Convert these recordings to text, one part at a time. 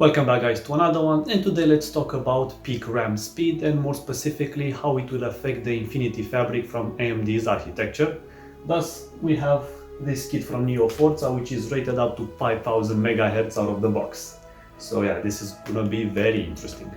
Welcome back guys to another one, and today let's talk about peak RAM speed and more specifically how it will affect the Infinity Fabric from AMD's architecture. Thus we have this kit from Neo Forza which is rated up to 5000 MHz out of the box. So yeah, this is gonna be very interesting.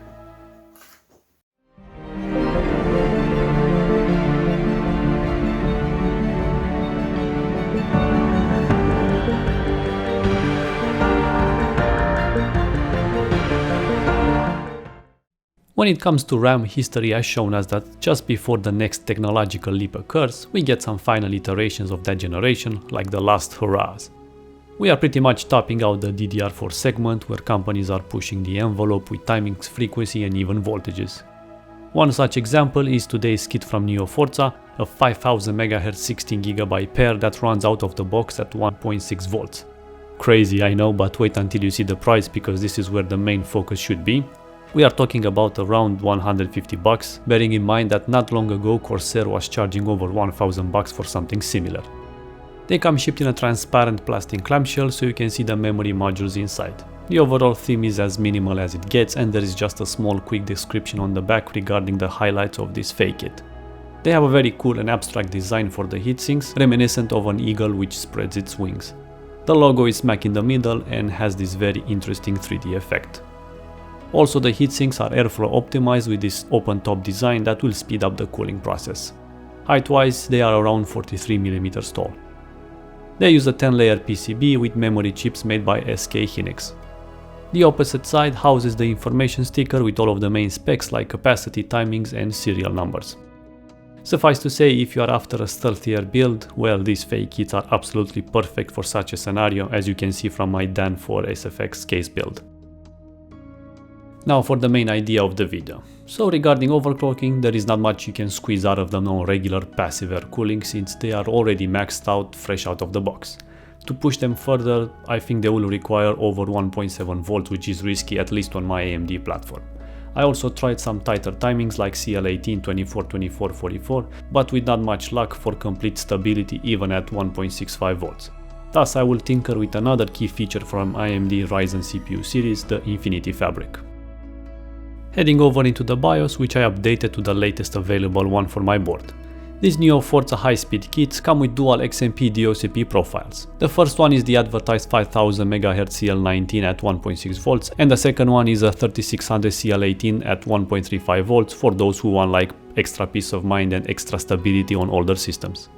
When it comes to RAM, history has shown us that just before the next technological leap occurs, we get some final iterations of that generation, like the last hurrahs. We are pretty much topping out the DDR4 segment, where companies are pushing the envelope with timings, frequency and even voltages. One such example is today's kit from Neo Forza, a 5000 MHz 16GB pair that runs out of the box at 1.6 volts. Crazy, I know, but wait until you see the price because this is where the main focus should be. We are talking about around 150 bucks, bearing in mind that not long ago Corsair was charging over 1000 bucks for something similar. They come shipped in a transparent plastic clamshell so you can see the memory modules inside. The overall theme is as minimal as it gets, and there is just a small quick description on the back regarding the highlights of this fake kit. They have a very cool and abstract design for the heatsinks, reminiscent of an eagle which spreads its wings. The logo is smack in the middle and has this very interesting 3D effect. Also, the heatsinks are airflow optimized with this open top design that will speed up the cooling process. Height-wise, they are around 43mm tall. They use a 10-layer PCB with memory chips made by SK Hynix. The opposite side houses the information sticker with all of the main specs like capacity, timings and serial numbers. Suffice to say, if you are after a stealthier build, well, these fake kits are absolutely perfect for such a scenario, as you can see from my Dan 4 SFX case build. Now for the main idea of the video. So regarding overclocking, there is not much you can squeeze out of them on regular passive air cooling since they are already maxed out fresh out of the box. To push them further, I think they will require over 1.7 volts, which is risky at least on my AMD platform. I also tried some tighter timings like CL18, 24, 24, 44, but with not much luck for complete stability even at 1.65 volts. Thus I will tinker with another key feature from AMD Ryzen CPU series, the Infinity Fabric. Heading over into the BIOS, which I updated to the latest available one for my board. These Neo Forza high-speed kits come with dual XMP DOCP profiles. The first one is the advertised 5000 MHz CL19 at 1.6 volts, and the second one is a 3600 CL18 at 1.35 volts for those who want like extra peace of mind and extra stability on older systems.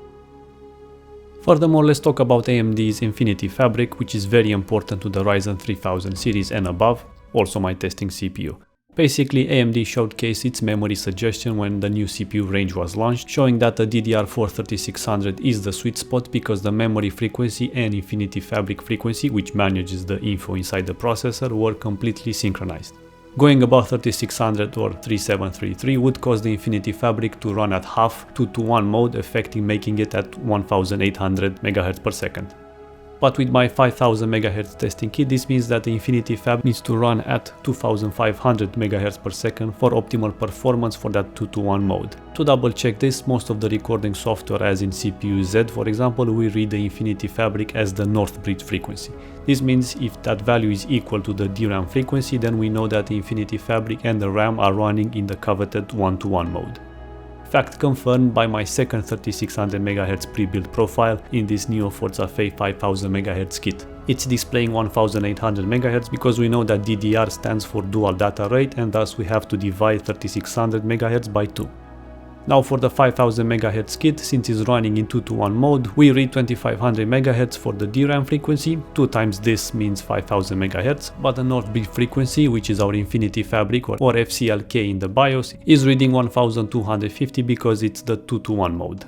Furthermore, let's talk about AMD's Infinity Fabric, which is very important to the Ryzen 3000 series and above, also my testing CPU. Basically, AMD showcased its memory suggestion when the new CPU range was launched, showing that the DDR4 3600 is the sweet spot because the memory frequency and Infinity Fabric frequency, which manages the info inside the processor, were completely synchronized. Going above 3600 or 3733 would cause the Infinity Fabric to run at half 2-to-1 mode, affecting making it at 1800 MHz per second. But with my 5000 MHz testing kit, this means that the Infinity Fab needs to run at 2500 MHz per second for optimal performance for that 2-to-1 mode. To double check this, most of the recording software, as in CPU Z for example, will read the Infinity Fabric as the north bridge frequency. This means if that value is equal to the DRAM frequency, then we know that the Infinity Fabric and the RAM are running in the coveted 1-to-1 mode. Fact confirmed by my second 3600 MHz pre-built profile in this Neo Forza 5000 MHz kit. It's displaying 1800 MHz because we know that DDR stands for dual data rate, and thus we have to divide 3600 MHz by 2. Now for the 5000 MHz kit, since it's running in 2-to-1 mode, we read 2500 MHz for the DRAM frequency, 2 times this means 5000 MHz, but the north bridge frequency, which is our Infinity Fabric or FCLK in the BIOS, is reading 1250 because it's the 2-to-1 mode.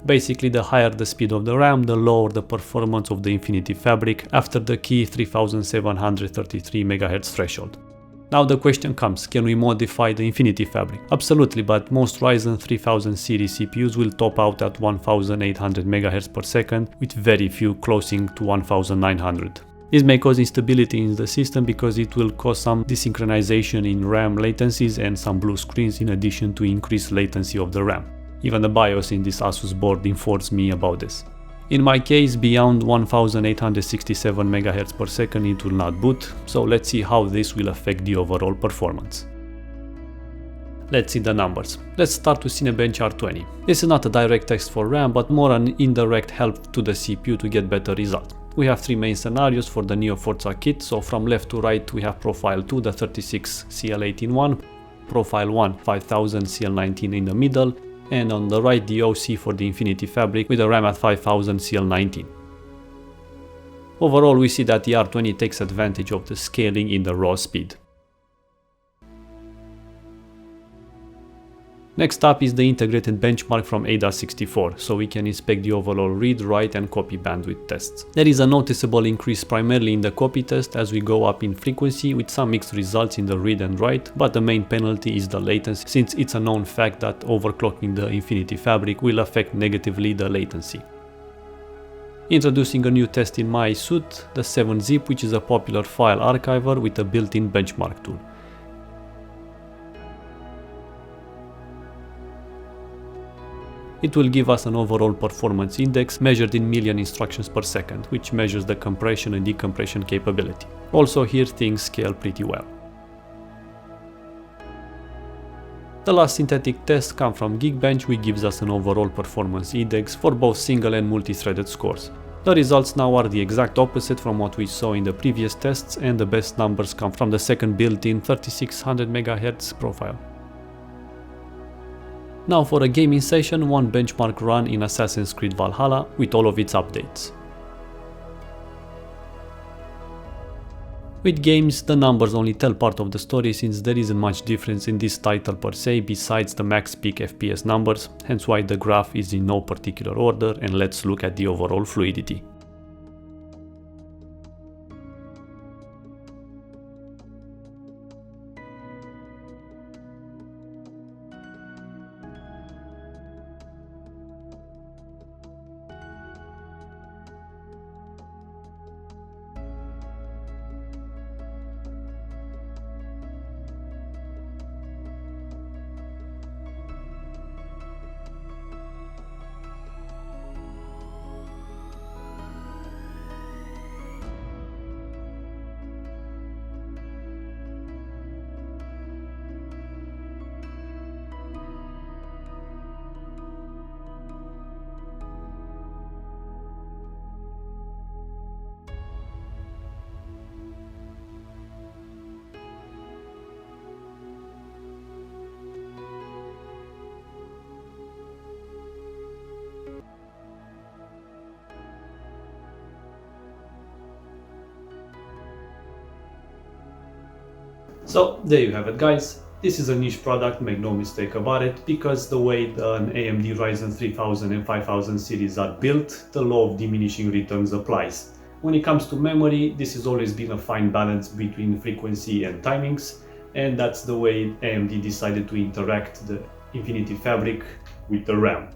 Basically, the higher the speed of the RAM, the lower the performance of the Infinity Fabric after the key 3733 MHz threshold. Now the question comes, can we modify the Infinity Fabric? Absolutely, but most Ryzen 3000 series CPUs will top out at 1800 MHz per second, with very few closing to 1900. This may cause instability in the system because it will cause some desynchronization in RAM latencies and some blue screens in addition to increased latency of the RAM. Even the BIOS in this Asus board informs me about this. In my case, beyond 1867 MHz per second it will not boot, so let's see how this will affect the overall performance. Let's see the numbers. Let's start with Cinebench R20. This is not a direct test for RAM, but more an indirect help to the CPU to get better results. We have three main scenarios for the Neo Forza kit, so from left to right we have Profile 2, the 36 CL18 one, Profile 1, 5000 CL19 in the middle, and on the right the OC for the Infinity Fabric with a RAM at 5000 CL19. Overall we see that the R20 takes advantage of the scaling in the raw speed. Next up is the integrated benchmark from ADAS64, so we can inspect the overall read, write and copy bandwidth tests. There is a noticeable increase primarily in the copy test as we go up in frequency with some mixed results in the read and write, but the main penalty is the latency, since it's a known fact that overclocking the Infinity Fabric will affect negatively the latency. Introducing a new test in my suite, the 7-zip, which is a popular file archiver with a built-in benchmark tool. It will give us an overall performance index measured in million instructions per second, which measures the compression and decompression capability. Also here things scale pretty well. The last synthetic test comes from Geekbench, which gives us an overall performance index for both single and multi-threaded scores. The results now are the exact opposite from what we saw in the previous tests, and the best numbers come from the second built-in 3600 MHz profile. Now for a gaming session, one benchmark run in Assassin's Creed Valhalla with all of its updates. With games, the numbers only tell part of the story since there isn't much difference in this title per se besides the max peak FPS numbers, hence why the graph is in no particular order, and let's look at the overall fluidity. So there you have it guys, this is a niche product, make no mistake about it, because the way an AMD Ryzen 3000 and 5000 series are built, the law of diminishing returns applies. When it comes to memory, this has always been a fine balance between frequency and timings, and that's the way AMD decided to interact the Infinity Fabric with the RAM.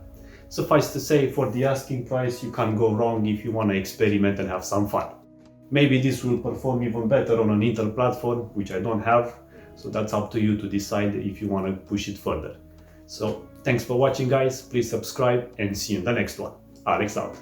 Suffice to say, for the asking price, you can't go wrong if you want to experiment and have some fun. Maybe this will perform even better on an Intel platform, which I don't have, so that's up to you to decide if you want to push it further. So thanks for watching guys, please subscribe and see you in the next one. Alex out.